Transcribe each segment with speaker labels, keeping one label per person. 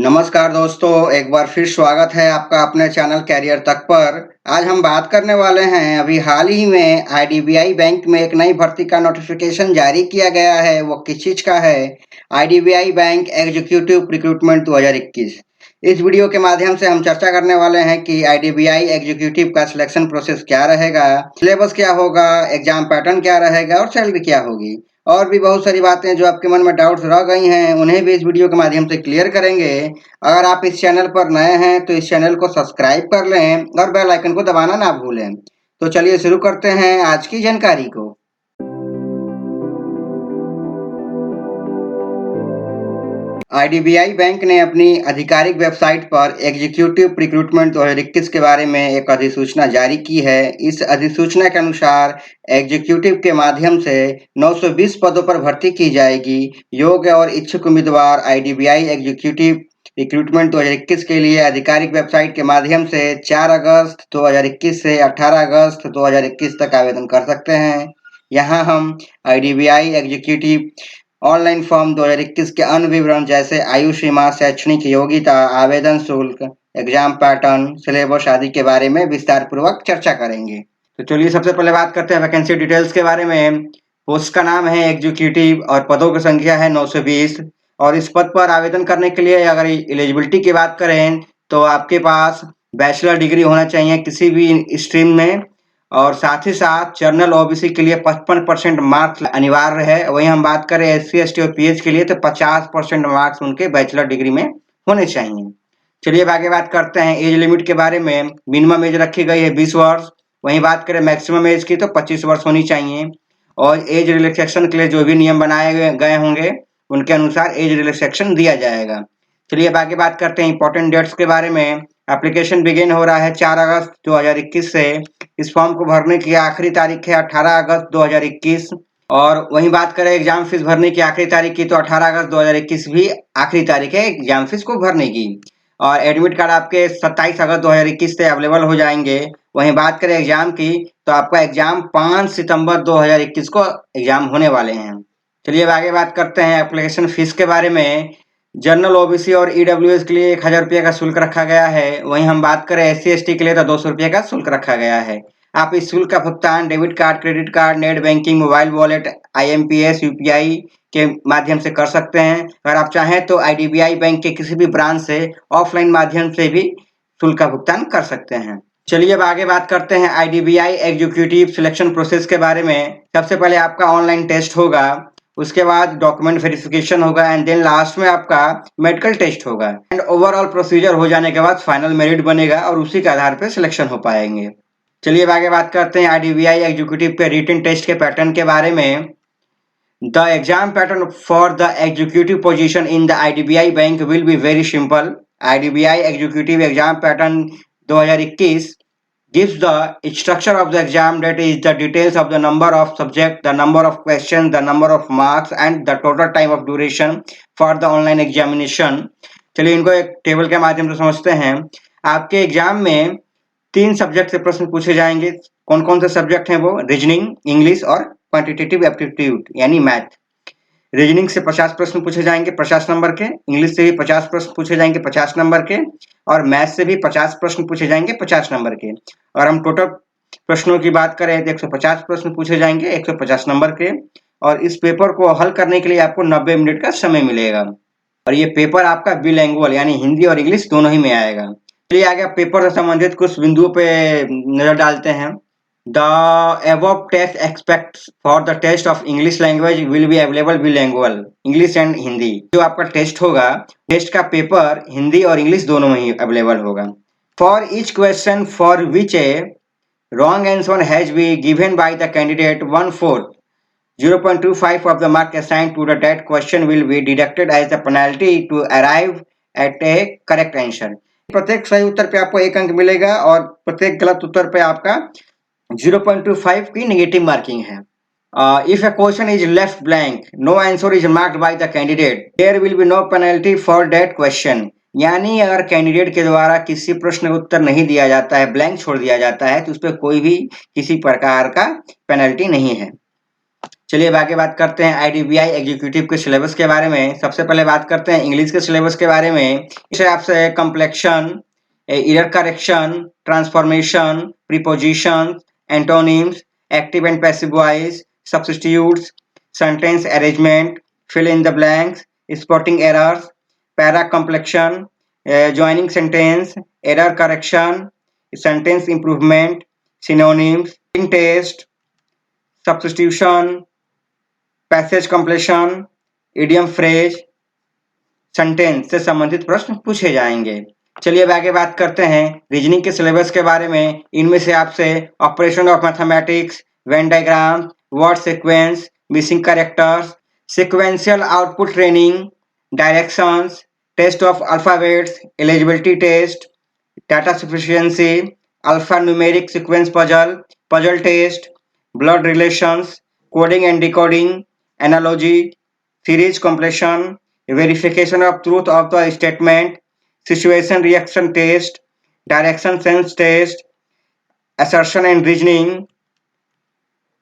Speaker 1: नमस्कार दोस्तों, एक बार फिर स्वागत है आपका अपने चैनल कैरियर तक पर। आज हम बात करने वाले हैं, अभी हाल ही में आईडीबीआई बैंक में एक नई भर्ती का नोटिफिकेशन जारी किया गया है। वो किस चीज का है? IDBI bank executive recruitment 2021। इस वीडियो के माध्यम से हम चर्चा करने वाले हैं कि आईडीबीआई एग्जीक्यूटिव का सिलेक्शन प्रोसेस क्या रहेगा, सिलेबस क्या होगा, एग्जाम पैटर्न क्या रहेगा और सैलरी क्या होगी। और भी बहुत सारी बातें जो आपके मन में डाउट्स रह गई हैं, उन्हें भी इस वीडियो के माध्यम से क्लियर करेंगे। अगर आप इस चैनल पर नए हैं तो इस चैनल को सब्सक्राइब कर लें और बेल आइकन को दबाना ना भूलें। तो चलिए शुरू करते हैं आज की जानकारी को। आईडीबीआई बैंक ने अपनी आधिकारिक वेबसाइट पर एग्जीक्यूटिव रिक्रूटमेंट 2021 के बारे में एक अधिसूचना जारी की है। इस अधिसूचना के अनुसार एग्जीक्यूटिव के माध्यम से 920 पदों पर भर्ती की जाएगी। योग्य और इच्छुक उम्मीदवार आईडीबीआई एग्जीक्यूटिव रिक्रूटमेंट 2021 के लिए आधिकारिक वेबसाइट के माध्यम से 4 अगस्त 2021 से 18 अगस्त 2021 तक आवेदन कर सकते हैं। यहाँ हम आईडीबीआई एग्जीक्यूटिव ऑनलाइन फॉर्म 2021 के अन्य विवरण जैसे आयु सीमा, शैक्षणिक योग्यता, आवेदन शुल्क, एग्जाम पैटर्न, सिलेबस आदि के बारे में विस्तार पूर्वक चर्चा करेंगे। तो चलिए सबसे पहले बात करते हैं वैकेंसी डिटेल्स के बारे में। पोस्ट का नाम है एग्जीक्यूटिव और पदों की संख्या है 920। और इस पद पर आवेदन करने के लिए अगर एलिजिबिलिटी की बात करें तो आपके पास बैचलर डिग्री होना चाहिए किसी भी स्ट्रीम में, और साथ ही साथ जनरल ओबीसी के लिए 55% मार्क्स अनिवार्य है। वहीं हम बात करें एससी एसटी और पीएच के लिए तो 50% मार्क्स उनके बैचलर डिग्री में होने चाहिए। चलिए अब आगे बात करते हैं एज लिमिट के बारे में। मिनिमम एज रखी गई है 20 वर्ष। वहीं बात करें मैक्सिमम एज की तो 25 वर्ष होनी चाहिए। और एज रिलैक्सेशन के लिए जो भी नियम बनाए गए होंगे उनके अनुसार एज रिलैक्सेशन दिया जाएगा। चलिए अब आगे बात करते हैं इंपॉर्टेंट डेट्स के बारे में। एप्लीकेशन बिगिन हो रहा है 4 अगस्त 2021 से। इस फॉर्म को भरने की आखिरी तारीख है 18 अगस्त 2021। और वहीं बात करें एग्जाम फीस भरने की आखिरी तारीख की तो 18 अगस्त 2021 भी आखिरी तारीख है एग्जाम फीस को भरने की। और एडमिट कार्ड आपके 27 अगस्त 2021 से अवेलेबल हो जाएंगे। वहीं बात करें एग्जाम की तो आपका एग्जाम 5 सितंबर 2021 को एग्जाम होने वाले हैं। चलिए अब आगे बात करते हैं एप्लीकेशन फीस के बारे में। जनरल ओबीसी और ईडब्ल्यूएस के लिए 1000 रुपये का शुल्क रखा गया है। वहीं हम बात करें एससी एसटी के लिए तो 200 रुपये का शुल्क रखा गया है। आप इस शुल्क का भुगतान debit card, credit card, net banking, mobile wallet, IMPS, UPI के माध्यम से कर सकते हैं। अगर आप चाहें तो आईडीबीआई बैंक के किसी भी ब्रांच से ऑफलाइन माध्यम से भी शुल्क का भुगतान कर सकते हैं। चलिए अब आगे बात करते हैं आईडीबीआई एग्जीक्यूटिव सिलेक्शन प्रोसेस के बारे में। सबसे पहले आपका ऑनलाइन टेस्ट होगा, उसके बाद डॉक्यूमेंट वेरिफिकेशन होगा एंड देन लास्ट में आपका मेडिकल टेस्ट होगा। एंड ओवरऑल प्रोसीजर हो जाने के बाद फाइनल मेरिट बनेगा और उसी के आधार पर सिलेक्शन हो पाएंगे। चलिए अब आगे बात करते हैं आईडीबीआई एग्जीक्यूटिव के रिटन टेस्ट के पैटर्न के बारे में। The exam pattern for the executive position in the IDBI bank will be very simple. IDBI executive exam pattern 2021 gives the structure of the exam, that is the details of the number of subject, the number of questions, the number of marks and the total time of duration for the online examination। चलिए इनको एक table के माध्यम से समझते हैं। आपके exam में 3 सब्जेक्ट से प्रश्न पूछे जाएंगे। कौन कौन से सब्जेक्ट हैं वो? रीजनिंग, इंग्लिश और क्वांटिटेटिव एप्टीट्यूड यानी मैथ। रीजनिंग से 50 प्रश्न पूछे जाएंगे 50 नंबर के, इंग्लिश से भी 50 प्रश्न पूछे जाएंगे 50 नंबर के, और मैथ से भी 50 प्रश्न पूछे जाएंगे 50 नंबर के। और हम टोटल प्रश्नों की बात करें तो 150 प्रश्न पूछे जाएंगे 150 नंबर के। और इस पेपर को हल करने के लिए आपको 90 मिनट का समय मिलेगा। और ये पेपर आपका बिलैंग्वेज यानी हिंदी और इंग्लिश दोनों ही में आएगा। चलिए आगे पेपर से संबंधित कुछ बिंदुओं पे नजर डालते हैं। The above test expects for the test of English language will be available bilingual, English and Hindi. जो आपका टेस्ट होगा, टेस्ट का पेपर हिंदी और इंग्लिश दोनों में ही अवेलेबल होगा। For each question for which a wrong answer has been given by the candidate 1/4, 0.25 of the mark assigned to the that question will be deducted as the penalty to arrive at a correct answer। प्रत्येक सही उत्तर पे आपको 1 अंक मिलेगा और प्रत्येक गलत उत्तर पे आपका 0.25 की नेगेटिव मार्किंग है। If a question is left blank, no answer is marked by the candidate, there will be no penalty for that question। यानी अगर कैंडिडेट के द्वारा किसी प्रश्न का उत्तर नहीं दिया जाता है, ब्लैंक छोड़ दिया जाता है, तो उस पर कोई भी किसी प्रकार का पेनल्टी नहीं है। चलिए अब आगे बात करते हैं आईडीबीआई एग्जीक्यूटिव के सिलेबस के बारे में। सबसे पहले बात करते हैं इंग्लिश के सिलेबस के बारे में। इसे आपसे completion, error correction, transformation, preposition, antonyms, active and passive voice, substitutes, sentence arrangement, fill in the blanks, spotting errors, para completion, joining sentence, error correction, sentence improvement, synonyms, test, substitution, passage completion, idiom phrase, sentence से संबंधित प्रश्न पूछे जाएंगे। चलिए अब आगे बात करते हैं रीजनिंग के सिलेबस के बारे में। इनमें से आपसे operation of mathematics, Venn diagram, word sequence, missing characters, sequential output training, directions, test of alphabets, eligibility test, data sufficiency, alpha numeric sequence puzzle, puzzle test, blood relations, coding and decoding, analogy, series completion, verification of truth of the statement, situation reaction test, direction sense test, assertion and reasoning,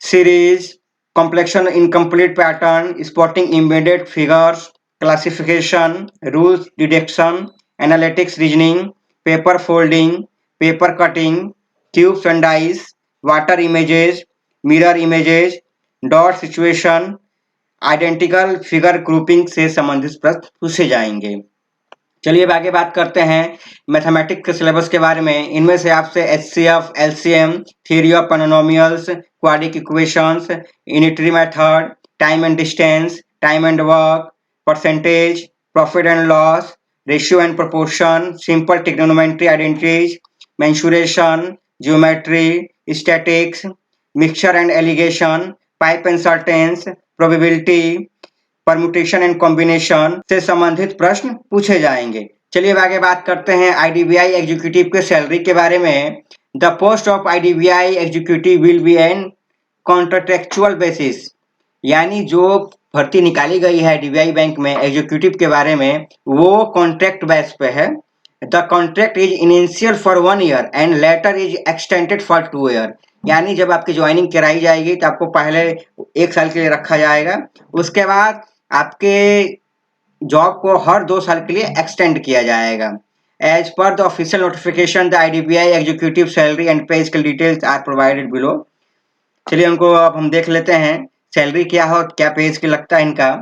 Speaker 1: series, completion incomplete pattern, spotting embedded figures, classification, rules detection, analytics reasoning, paper folding, paper cutting, cubes and dice, water images, mirror images, dot situation, identical figure grouping से संबंधित प्रश्न पूछे जाएंगे। चलिए अब आगे बात करते हैं मैथमेटिक्स के सिलेबस के बारे में। इनमें से आपसे HCF, LCM, theory of polynomials, quadratic equations, unitary method, time and distance, time and work, percentage, profit and loss, ratio and proportion, simple trigonometry identities, mensuration, geometry, statics, mixture and alligation, pipe and cisterns, probability, permutation and combination से संबंधित प्रश्न पूछे जाएंगे। चलिए अब आगे बात करते हैं आईडीबीआई एग्जीक्यूटिव के सैलरी के बारे में। The post of IDBI executive will be an contractual basis, यानी जो भर्ती निकाली गई है आईडीबीआई बैंक में एग्जीक्यूटिव के बारे में वो कॉन्ट्रैक्ट बेस पे है। The contract is initial for 1 year and later is extended for 2 year, यानी जब आपकी ज्वाइनिंग कराई जाएगी तो आपको पहले 1 साल के लिए रखा जाएगा, उसके बाद आपके जॉब को हर 2 साल के लिए एक्सटेंड किया जाएगा। As per the official notification the IDBI executive salary and pay scale details are provided below. चलिए उनको अब हम देख लेते हैं सैलरी क्या हो, क्या पे स्केल लगता है इनका।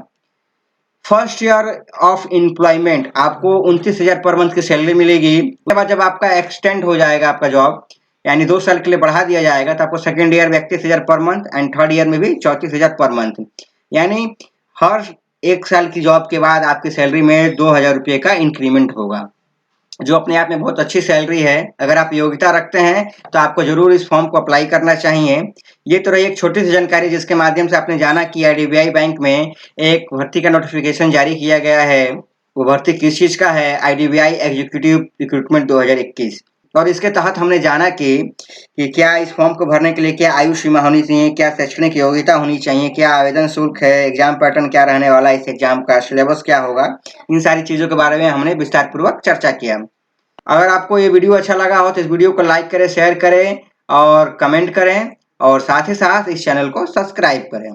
Speaker 1: फर्स्ट ईयर ऑफ एम्प्लॉयमेंट आपको 29,000 पर मंथ की सैलरी मिलेगी। उसके बाद जब आपका एक्सटेंड हो जाएगा आपका जॉब, यानी 2 साल के लिए बढ़ा दिया जाएगा, तो आपको सेकेंड ईयर में 31,000 per month and third year में भी 34,000 पर मंथ, यानी हर 1 साल की जॉब के बाद आपकी सैलरी में 2,000 रुपये का इंक्रीमेंट होगा, जो अपने आप में बहुत अच्छी सैलरी है। अगर आप योग्यता रखते हैं तो आपको जरूर इस फॉर्म को अप्लाई करना चाहिए। ये तो रही एक छोटी सी जानकारी जिसके माध्यम से आपने जाना कि आईडीबीआई बैंक में एक भर्ती का नोटिफिकेशन जारी किया गया है। वो भर्ती किस चीज का है? IDBI executive recruitment 2021। और इसके तहत हमने जाना कि क्या इस फॉर्म को भरने के लिए क्या आयु सीमा होनी चाहिए, क्या शैक्षणिक योग्यता होनी चाहिए, क्या आवेदन शुल्क है, एग्जाम पैटर्न क्या रहने वाला है, इस एग्जाम का सिलेबस क्या होगा, इन सारी चीजों के बारे में हमने विस्तार पूर्वक चर्चा किया। अगर आपको ये वीडियो अच्छा लगा हो तो इस वीडियो को लाइक करें, शेयर करें और कमेंट करें, और साथ ही साथ इस चैनल को सब्सक्राइब करें।